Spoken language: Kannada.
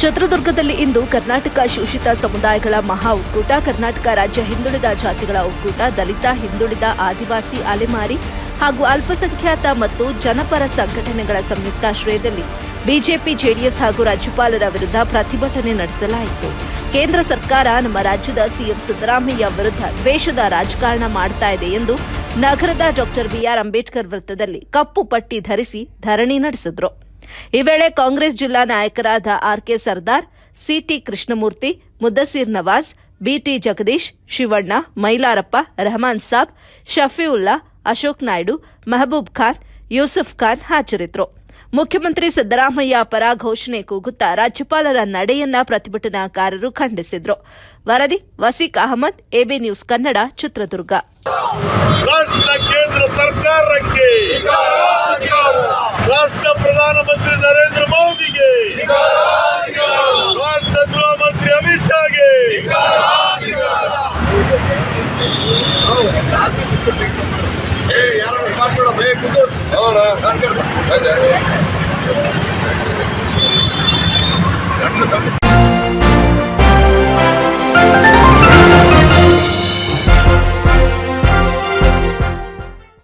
ಚಿತ್ರದುರ್ಗದಲ್ಲಿ ಇಂದು ಕರ್ನಾಟಕ ಶೋಷಿತ ಸಮುದಾಯಗಳ ಮಹಾ ಒಕ್ಕೂಟ, ಕರ್ನಾಟಕ ರಾಜ್ಯ ಹಿಂದುಳಿದ ಜಾತಿಗಳ ಒಕ್ಕೂಟ, ದಲಿತ, ಹಿಂದುಳಿದ, ಆದಿವಾಸಿ, ಅಲೆಮಾರಿ ಹಾಗೂ ಅಲ್ಪಸಂಖ್ಯಾತ ಮತ್ತು ಜನಪರ ಸಂಘಟನೆಗಳ ಸಂಯುಕ್ತಾಶ್ರಯದಲ್ಲಿ ಬಿಜೆಪಿ, ಜೆಡಿಎಸ್ ಹಾಗೂ ರಾಜ್ಯಪಾಲರ ವಿರುದ್ಧ ಪ್ರತಿಭಟನೆ ನಡೆಸಲಾಯಿತು. ಕೇಂದ್ರ ಸರ್ಕಾರ ನಮ್ಮ ರಾಜ್ಯದ ಸಿಎಂ ಸಿದ್ದರಾಮಯ್ಯ ವಿರುದ್ಧ ದ್ವೇಷದ ರಾಜಕಾರಣ ಮಾಡ್ತಾ ಇದೆ ಎಂದು ನಗರದ ಡಾಕ್ಟರ್ ಬಿಆರ್ ಅಂಬೇಡ್ಕರ್ ವೃತ್ತದಲ್ಲಿ ಕಪ್ಪು ಪಟ್ಟಿ ಧರಿಸಿ ಧರಣಿ ನಡೆಸಿದ್ರು. ಈ ವೇಳೆ ಕಾಂಗ್ರೆಸ್ ಜಿಲ್ಲಾ ನಾಯಕರಾದ R K Sardar, C T Krishnamurthy, Muddasir Nawaz, B T Jagadish, Shivanna, Mailarappa, Rehman Sab, Shafiulla, Ashok Naidu, Mehboob Khan, Yusuf Khan ಹಾಜರಿದ್ದರು. ಮುಖ್ಯಮಂತ್ರಿ ಸಿದ್ದರಾಮಯ್ಯ ಪರ ಘೋಷಣೆ ಕೂಗುತ್ತಾ ರಾಜ್ಯಪಾಲರ ನಡೆಯನ್ನ ಪ್ರತಿಭಟನಾಕಾರರು ಖಂಡಿಸಿದ್ರು. ವರದಿ ವಸೀಕ್ ಅಹಮದ್, ಎಬಿ ನ್ಯೂಸ್ ಕನ್ನಡ, ಚಿತ್ರದುರ್ಗ. ಕೇಂದ್ರ ಸರ್ಕಾರಕ್ಕೆ, ರಾಷ್ಟ್ರ ಪ್ರಧಾನಮಂತ್ರಿ ನರೇಂದ್ರ ಮೋದಿಗೆ, ರಾಷ್ಟ್ರ ಗೃಹ ಮಂತ್ರಿ ಅಮಿತ್ ಶಾಗೆ, ಯಾರು